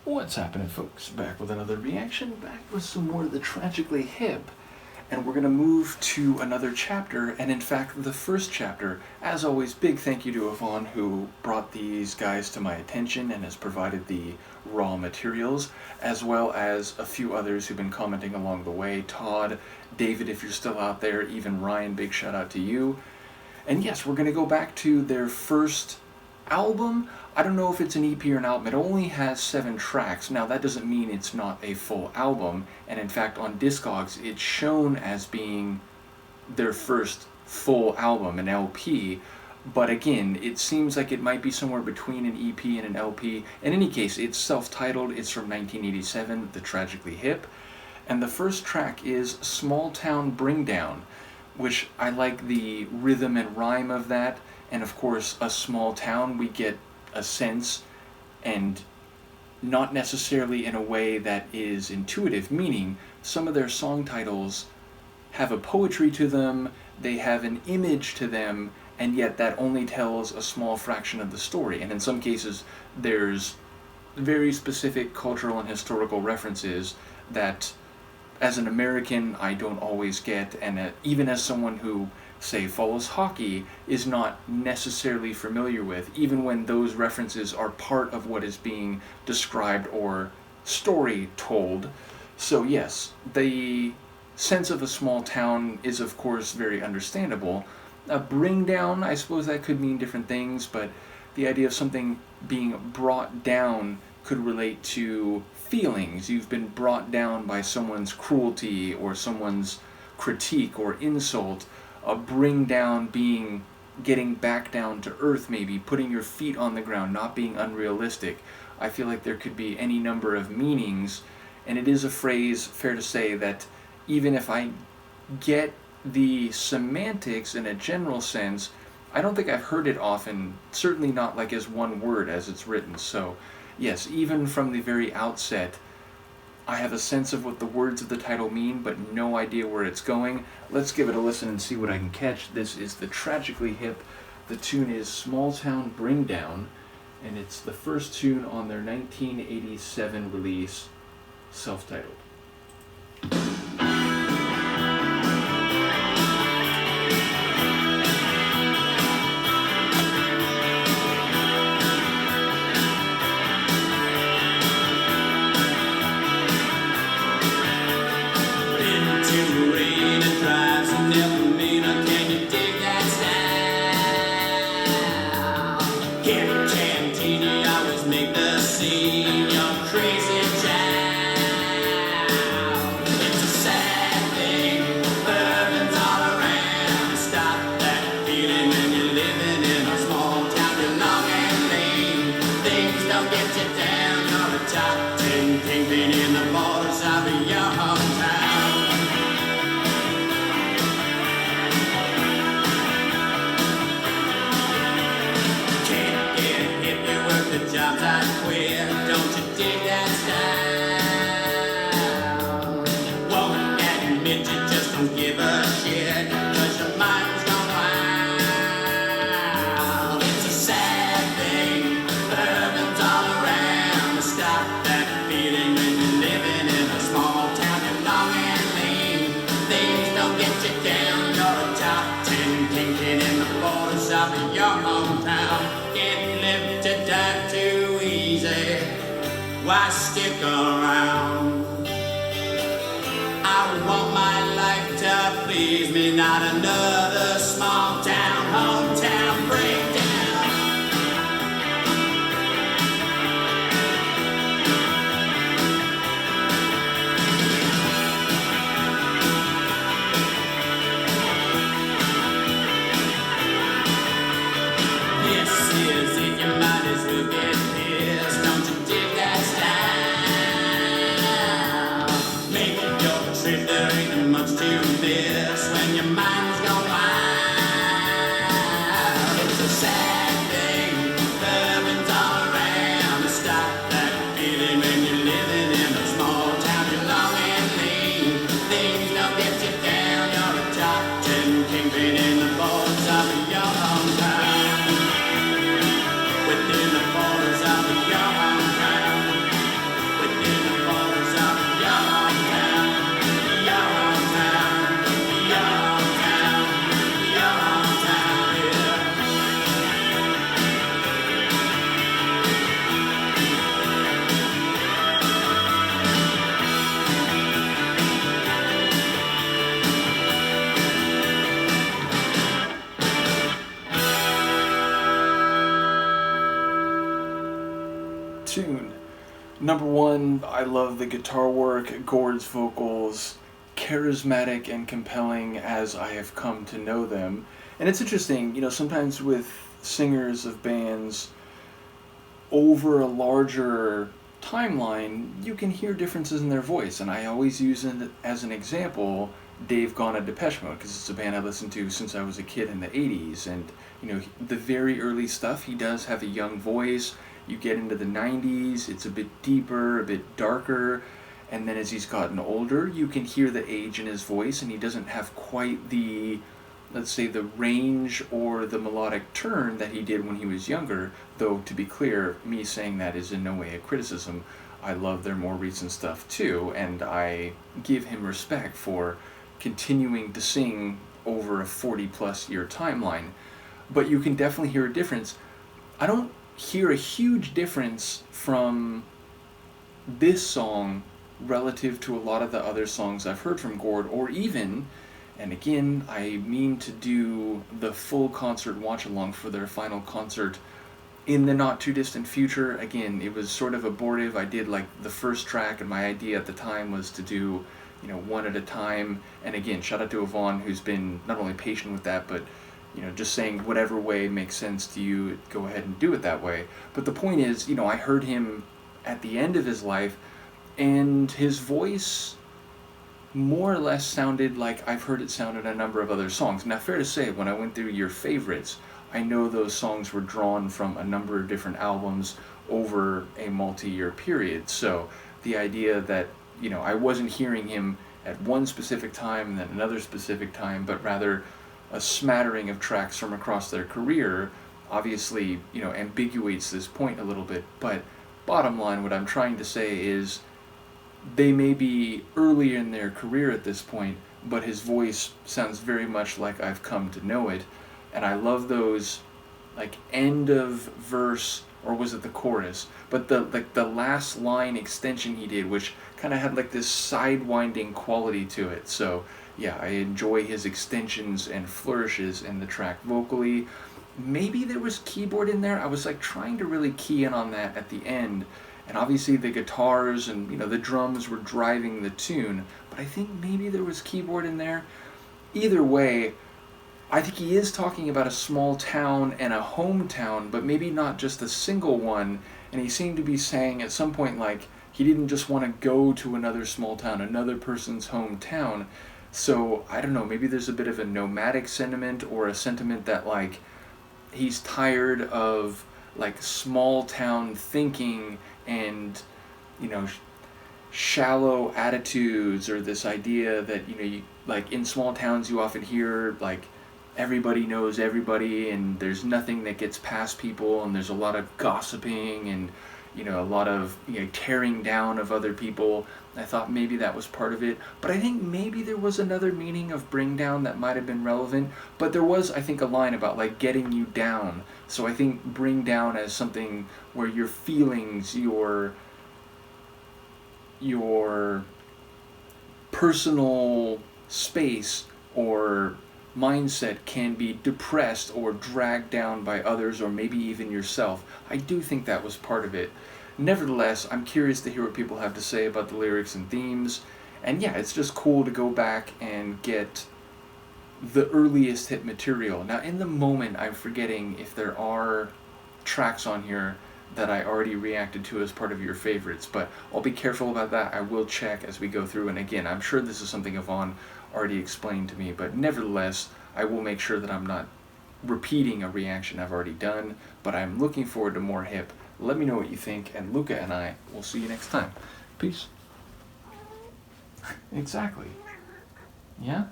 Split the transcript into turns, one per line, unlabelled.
What's happening, folks? Back with another reaction, back with some more of the Tragically Hip, and we're going to move to another chapter, and in fact, the first chapter. As always, big thank you to Yvonne, who brought these guys to my attention and has provided the raw materials, as well as a few others who've been commenting along the way. Todd, David, if you're still out there, even Ryan, big shout out to you. And yes, we're going to go back to their first album. I don't know if it's an EP or an album. It only has 7 tracks. Now, that doesn't mean it's not a full album, and in fact, on Discogs, it's shown as being their first full album, an LP, but again, it seems like it might be somewhere between an EP and an LP. In any case, it's self-titled, it's from 1987, The Tragically Hip, and the first track is Town Bringdown, which I like the rhythm and rhyme of that, and of course, a small town, we get a sense, and not necessarily in a way that is intuitive, meaning some of their song titles have a poetry to them, they have an image to them, and yet that only tells a small fraction of the story. And in some cases, there's very specific cultural and historical references that, as an American, I don't always get, and even as someone who, say, follows hockey, is not necessarily familiar with, even when those references are part of what is being described or story told. So yes, the sense of a small town is of course very understandable. Bring down, I suppose that could mean different things, but the idea of something being brought down could relate to feelings. You've been brought down by someone's cruelty or someone's critique or insult. A bring down being getting back down to earth, maybe putting your feet on the ground, not being unrealistic. I feel like there could be any number of meanings, and it is a phrase, fair to say, that even if I get the semantics in a general sense, I don't think I've heard it often, certainly not like as one word as it's written. So yes, even from the very outset, I have a sense of what the words of the title mean, but no idea where it's going. Let's give it a listen and see what I can catch. This is the Tragically Hip. The tune is Town Bringdown, and it's the first tune on their 1987 release, self-titled.
Why stick around? I want my life to please me, not another small town, hometown breakdown. This is it, you might as well get pissed, don't you dig that style? Make your trip, there ain't much to miss when your mind's gone wild.
Number one, I love the guitar work, Gord's vocals, charismatic and compelling as I have come to know them. And it's interesting, sometimes with singers of bands, over a larger timeline, you can hear differences in their voice. And I always use it as an example Dave Gahan of Depeche Mode, because it's a band I listened to since I was a kid in the 80s. And, the very early stuff, he does have a young voice. You get into the 90s, it's a bit deeper, a bit darker. And then as he's gotten older, you can hear the age in his voice, and he doesn't have quite the, let's say, the range or the melodic turn that he did when he was younger. Though, to be clear, me saying that is in no way a criticism. I love their more recent stuff too, and I give him respect for continuing to sing over a 40-plus year timeline. But you can definitely hear a difference. I don't hear a huge difference from this song relative to a lot of the other songs I've heard from Gord, or even, and again, I mean to do the full concert watch-along for their final concert in the not too distant future. Again, it was sort of abortive. I did like the first track, and my idea at the time was to do, one at a time. And again, shout out to Yvonne, who's been not only patient with that, but just saying whatever way makes sense to you, go ahead and do it that way. But the point is, I heard him at the end of his life, and his voice more or less sounded like I've heard it sound in a number of other songs. Now, fair to say, when I went through your favorites, I know those songs were drawn from a number of different albums over a multi-year period. So the idea that, I wasn't hearing him at one specific time and then another specific time, but rather a smattering of tracks from across their career, obviously, ambiguates this point a little bit. But bottom line, what I'm trying to say is they may be early in their career at this point, but his voice sounds very much like I've come to know it. And I love those, like, end of verse, or was it the chorus? But the last line extension he did, which kind of had like this sidewinding quality to it. So yeah, I enjoy his extensions and flourishes in the track vocally. Maybe there was keyboard in there. I was like trying to really key in on that at the end. And obviously the guitars and the drums were driving the tune. But I think maybe there was keyboard in there. Either way, I think he is talking about a small town and a hometown, but maybe not just a single one. And he seemed to be saying at some point, like, he didn't just want to go to another small town, another person's hometown. So, I don't know, maybe there's a bit of a nomadic sentiment, or a sentiment that, like, he's tired of, like, small town thinking and, shallow attitudes, or this idea that, like, in small towns you often hear, like, everybody knows everybody, and there's nothing that gets past people, and there's a lot of gossiping, and a lot of tearing down of other people. I thought maybe that was part of it, but I think maybe there was another meaning of bring down that might have been relevant. But there was, I think, a line about like getting you down. So I think bring down as something where your feelings, your personal space or mindset can be depressed or dragged down by others, or maybe even yourself. I do think that was part of it. Nevertheless, I'm curious to hear what people have to say about the lyrics and themes. And yeah, it's just cool to go back and get the earliest hit material. Now, in the moment, I'm forgetting if there are tracks on here that I already reacted to as part of your favorites, but I'll be careful about that. I will check as we go through, and again, I'm sure this is something Yvonne already explained to me, but nevertheless, I will make sure that I'm not repeating a reaction I've already done, but I'm looking forward to more hip. Let me know what you think, and Luca and I will see you next time. Peace. Exactly. Yeah?